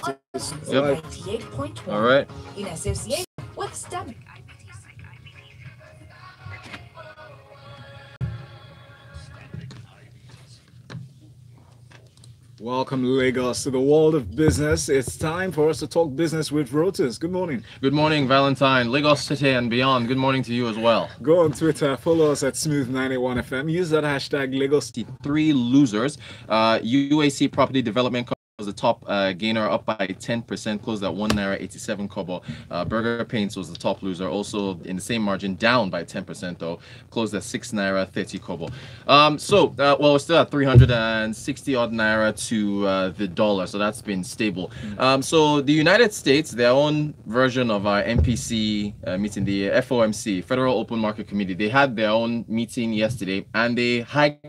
Yep. 98.1. All right. In association with Stab. Welcome, Lagos, to the world of business. It's time for us to talk business with Rotus. Good morning. Good morning, Valentine. Lagos City and beyond. Good morning to you as well. Go on Twitter, follow us at Smooth91FM. Use that hashtag Lagos. Three losers. UAC Property Development Company was the top gainer, up by 10%, closed at 1 naira 87 kobo. Burger Paints was the top loser, also in the same margin, down by 10% though, closed at 6 naira 30 kobo. Well, we're still at 360 odd naira to the dollar, so that's been stable. So the United States, their own version of our MPC meeting, the FOMC, Federal Open Market Committee, they had their own meeting yesterday, and they hiked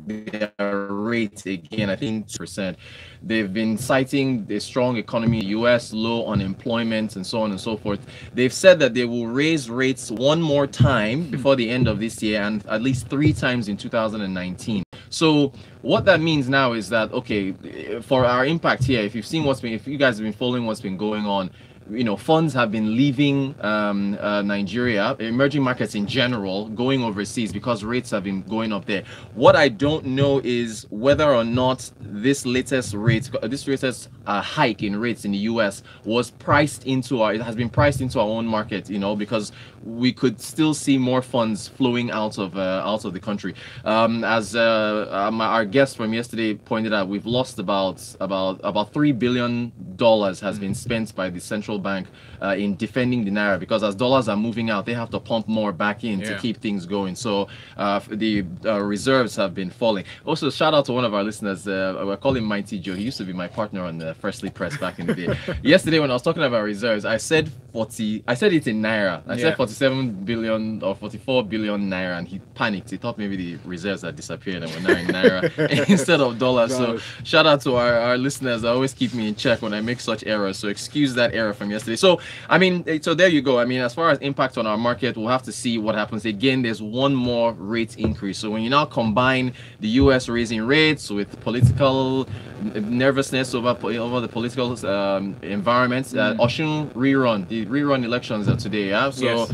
their rate again, I think 2%. They've been citing the strong economy, US, low unemployment, and so on and so forth. They've said that they will raise rates one more time before the end of this year, and at least 3 times in 2019. So what that means now is that, okay, for our impact here, if you guys have been following what's been going on, funds have been leaving Nigeria, emerging markets in general, going overseas because rates have been going up there. What I don't know is whether or not this latest hike in rates in the US was priced into it has been priced into our own market, because we could still see more funds flowing out of the country. As our guest from yesterday pointed out, we've lost about $3 billion has been spent by the central bank in defending the naira, because as dollars are moving out, they have to pump more back in to keep things going. So the reserves have been falling. Also, shout out to one of our listeners. We're calling Mighty Joe. He used to be my partner on Firstly Press back in the day. Yesterday, when I was talking about reserves, I said it in naira. I said 47 billion or 44 billion naira, and he panicked. He thought maybe the reserves had disappeared and we're now in naira instead of dollars. So shout out to our listeners that always keep me in check when I make such errors. So excuse that error from yesterday. So so there you go. As far as impact on our market, we'll have to see what happens. Again, there's one more rate increase. So when you now combine the US raising rates with political nervousness over the political environment, Osun the rerun elections are today. So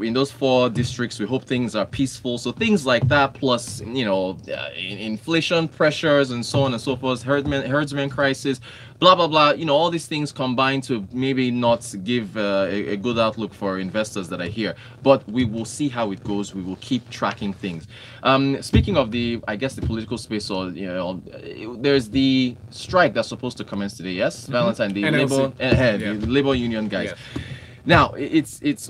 in those 4 districts, we hope things are peaceful. So things like that, plus inflation pressures and so on and so forth, herdsman crisis, blah blah blah, all these things combined to maybe not give a good outlook for investors that are here, but we will see how it goes. We will keep tracking things. Speaking of the political space, or there's the strike that's supposed to commence today. Yes, Valentine, the labor union guys. Now,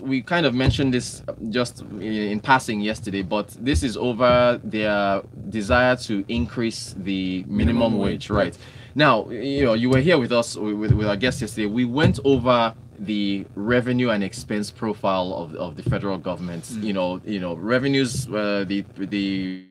we kind of mentioned this just in passing yesterday, but this is over their desire to increase the minimum wage, right? Now, you were here with us with our guest yesterday. We went over the revenue and expense profile of the federal government. Revenues, the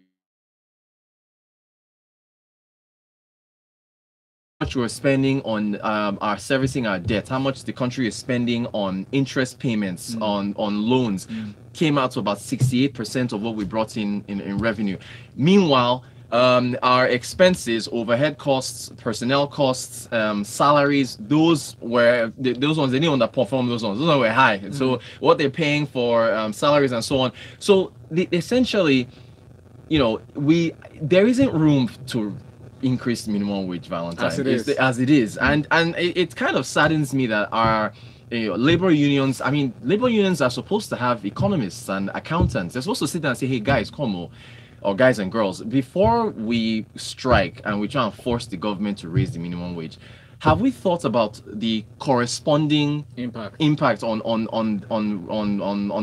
much we're spending on our servicing our debt, how much the country is spending on interest payments on loans, came out to about 68% of what we brought in revenue. Meanwhile, our expenses, overhead costs, personnel costs, salaries, those ones, they didn't underperform those ones. Those ones were high. So what they're paying for salaries and so on. So essentially, there isn't room to increase minimum wage, Valentine, as it is. And it kind of saddens me that our labor unions are supposed to have economists and accountants. They're supposed to sit down and say, hey guys, come on, or guys and girls, before we strike and we try and force the government to raise the minimum wage, have we thought about the corresponding impact on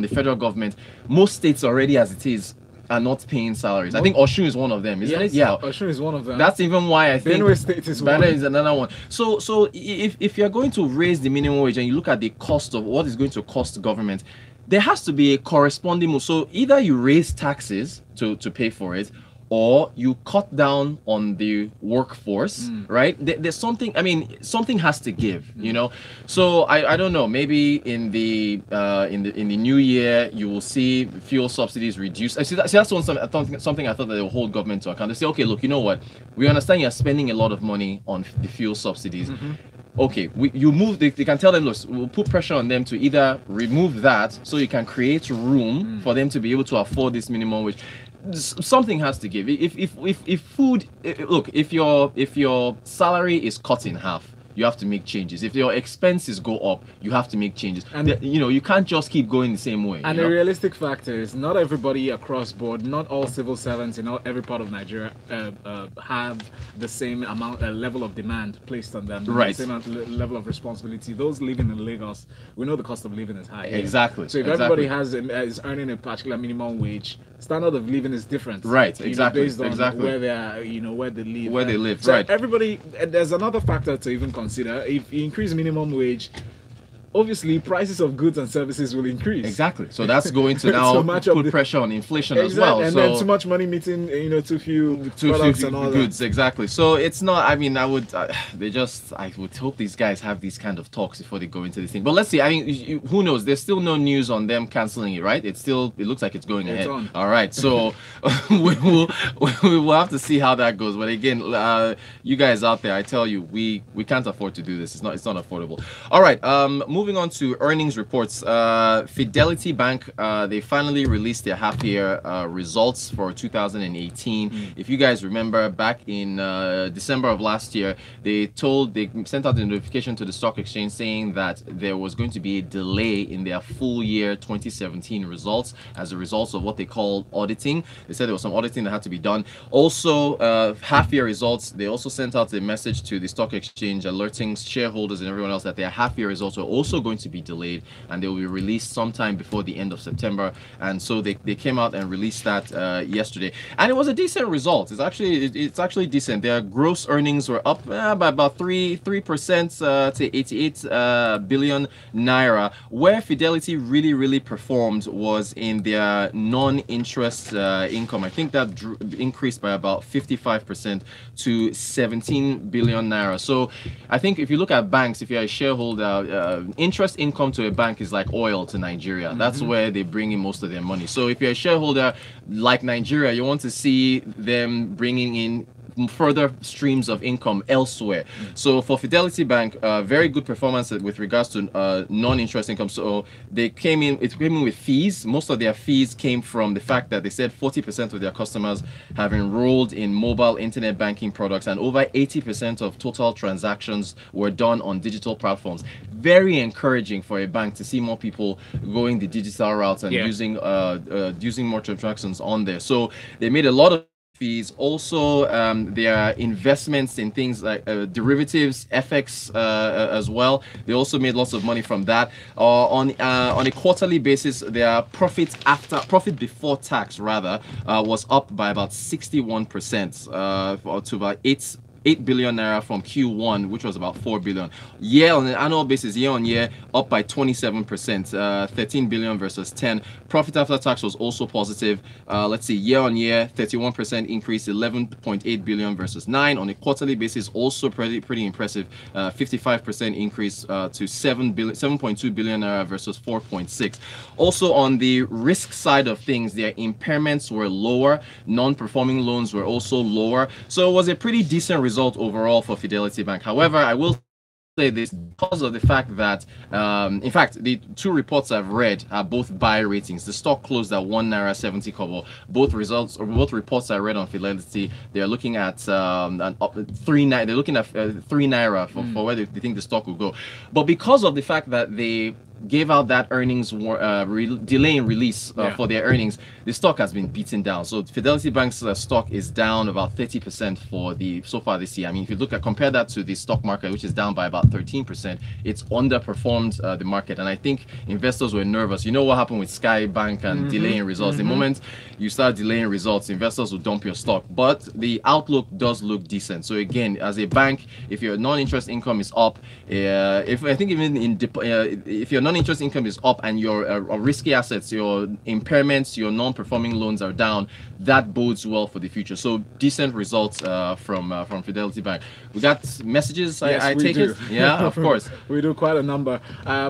the federal government? Most states already, as it is, are not paying salaries. I think Osun is one of them, isn't it? Yeah, Osun is one of them. That's even why I think Benue State is another one. So if you're going to raise the minimum wage and you look at the cost of what is going to cost the government, there has to be a corresponding move. So either you raise taxes to pay for it, or you cut down on the workforce, right? There's something, I mean, something has to give, you know. So I don't know, maybe in the new year you will see fuel subsidies reduced. That's something I thought that they will hold government to account. They say, okay, look, you know what, we understand you're spending a lot of money on the fuel subsidies. Okay, they can tell them, look, we'll put pressure on them to either remove that so you can create room for them to be able to afford this minimum wage. Something has to give. If food, look, if your salary is cut in half, you have to make changes. If your expenses go up, you have to make changes. And you know, you can't just keep going the same way. And the realistic factor is not everybody across board, not all civil servants in every part of Nigeria have the same amount, level of demand placed on them. Right. The same level of responsibility. Those living in Lagos, we know the cost of living is high. Exactly. So if everybody is earning a particular minimum wage, standard of living is different. Right. Exactly. Based on where they are, where they live. Where they live. So right. Everybody, there's another factor to even consider. If you increase minimum wage, obviously prices of goods and services will increase. Exactly. So that's going to now put pressure on inflation as well. And then too much money meeting, too few products and all goods. that. Exactly. So it's not. I mean, I would hope these guys have these kind of talks before they go into this thing. But let's see. I mean, who knows? There's still no news on them canceling it, right? It looks like it's going ahead. On. All right. So we will have to see how that goes. But again, you guys out there, I tell you, we can't afford to do this. It's not affordable. All right. Moving on to earnings reports. Fidelity Bank, they finally released their half-year results for 2018. If you guys remember, back in December of last year, they sent out a notification to the stock exchange saying that there was going to be a delay in their full year 2017 results as a result of what they call auditing. They said there was some auditing that had to be done. Also, half-year results, they also sent out a message to the stock exchange alerting shareholders and everyone else that their half-year results are also going to be delayed and they will be released sometime before the end of September. And so they came out and released that yesterday, and it was a decent result. It's actually decent. Their gross earnings were up by about 3% to 88 billion naira. Where Fidelity really performed was in their non-interest income. I think that increased by about 55% to 17 billion naira. So I think if you look at banks, if you're a shareholder, interest income to a bank is like oil to Nigeria. That's where they bring in most of their money. So if you're a shareholder like Nigeria, you want to see them bringing in further streams of income elsewhere. So for Fidelity Bank, very good performance with regards to non-interest income. So it came in with fees. Most of their fees came from the fact that they said 40% of their customers have enrolled in mobile internet banking products, and over 80% of total transactions were done on digital platforms. Very encouraging for a bank to see more people going the digital route and using more transactions on there. So they made a lot of fees. Also, their investments in things like derivatives, FX as well. They also made lots of money from that. On a quarterly basis, their profit before tax was up by about 61% to about 8 billion naira from Q1, which was about 4 billion. On an annual basis, year on year, up by 27%, 13 billion versus 10. Profit after tax was also positive. Let's see, year on year, 31% increase, 11.8 billion versus 9. On a quarterly basis, also pretty impressive, 55% increase to 7.2 billion naira versus 4.6. Also on the risk side of things, their impairments were lower. Non-performing loans were also lower. So it was a pretty decent result overall for Fidelity Bank. However, I will say this because of the fact that in fact the two reports I've read are both buy ratings. The stock closed at 1 naira 70 kobo. Both reports I read on Fidelity, they're looking at 3 naira for where they think the stock will go. But because of the fact that they gave out that earnings delay in release for their earnings, the stock has been beaten down. So Fidelity Bank's stock is down about 30% so far this year. I mean, if you compare that to the stock market, which is down by about 13%, it's underperformed the market. And I think investors were nervous. You know what happened with Sky Bank and delaying results? The moment you start delaying results, investors will dump your stock. But the outlook does look decent. So again, as a bank, if your non-interest income is up, if you're non-interest income is up and your risky assets, your impairments, your non-performing loans are down, that bodes well for the future. So decent results from Fidelity Bank. We got messages. Yes, I take it. Yeah, of course. We do quite a number.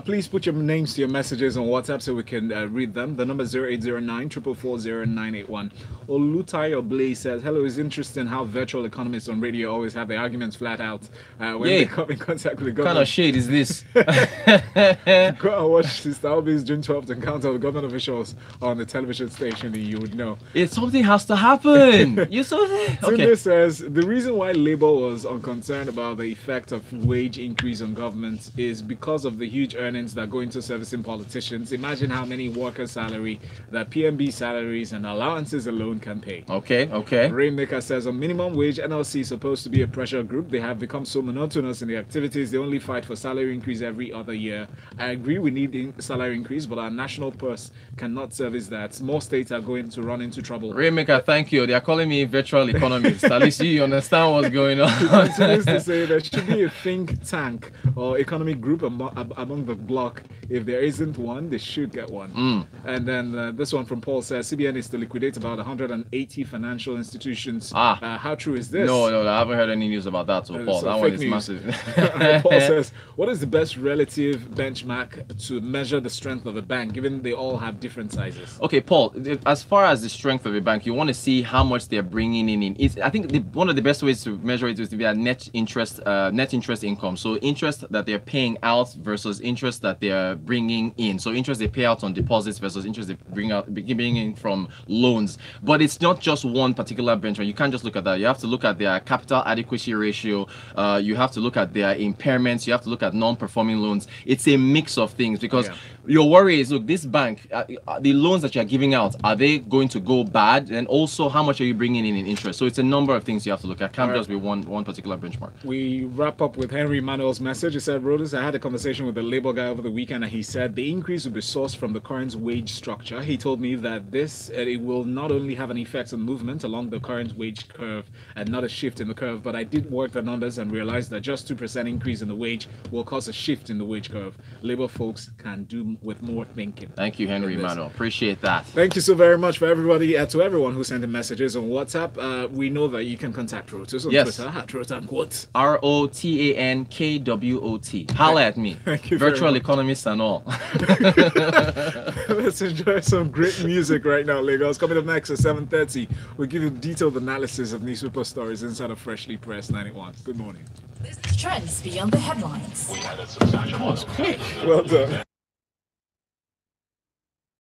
Please put your names to your messages on WhatsApp so we can read them. The number is 0809 444 0981. Aruoture Oddiri says, hello, it's interesting how virtual economists on radio always have their arguments flat out when they come in contact with the government. What kind of shade is this? Go and watch Sister Obi's June 12th encounter with government officials on the television station and you would know. Something has to happen. You saw that? Okay. Tunde says, the reason why Labour was unconcerned about the effect of wage increase on government is because of the huge earnings that go into servicing politicians. Imagine how many workers' salary that PMB salaries and allowances alone can pay. Okay. Rainmaker says, on minimum wage, NLC is supposed to be a pressure group. They have become so monotonous in their activities. They only fight for salary increase every other year. I agree we need salary increase, but our national purse cannot service that. More states are going to run into trouble. Rainmaker, thank you. They are calling me virtual economist. At least you understand what's going on. He continues to say there should be a think tank or economic group among the bloc. If there isn't one, they should get one. And then this one from Paul says, CBN is to liquidate about 180 financial institutions. How true is this? No, I haven't heard any news about that. So Paul, so that one is news. massive. Paul says, what is the best relative benchmark to measure the strength of a bank, given they all have different sizes? Okay, Paul, as far as the strength of a bank, you want to see how much they're bringing in. I think one of the best ways to measure it is to be a net interest income. So interest that they're paying out versus interest that they're bringing in. So interest they pay out on deposits versus interest they bring in from loans. But it's not just one particular benchmark. You can't just look at that. You have to look at their capital adequacy ratio. You have to look at their impairments. You have to look at non-performing loans. It's a mix of things because your worry is, look, this bank, the loans that you're giving out, are they going to go bad? And also, how much are you bringing in interest? So it's a number of things you have to look at. Can't just be one particular benchmark. We wrap up with Henry Manuel's message. He said, Rotus, I had a conversation with the Labour guy over the weekend, and he said the increase will be sourced from the current wage structure. He told me that it will not only have an effect on movement along the current wage curve and not a shift in the curve, but I did work the numbers and realized that just 2% increase in the wage will cause a shift in the wage curve. Labour folks can do with more thinking. Thank you, Henry Manuel. Appreciate that. Thank you so very much for everybody, to everyone who sent in messages on WhatsApp. We know that you can contact Rotus on Twitter at Rotanquote. ROTANKWOT. Holla at me. Thank you. Virtual economists and all. Let's enjoy some great music right now, Lagos. Coming up next at 7:30, we'll give you detailed analysis of newspaper stories inside of Freshly Pressed 91. Good morning. Business trends beyond the headlines. Well done.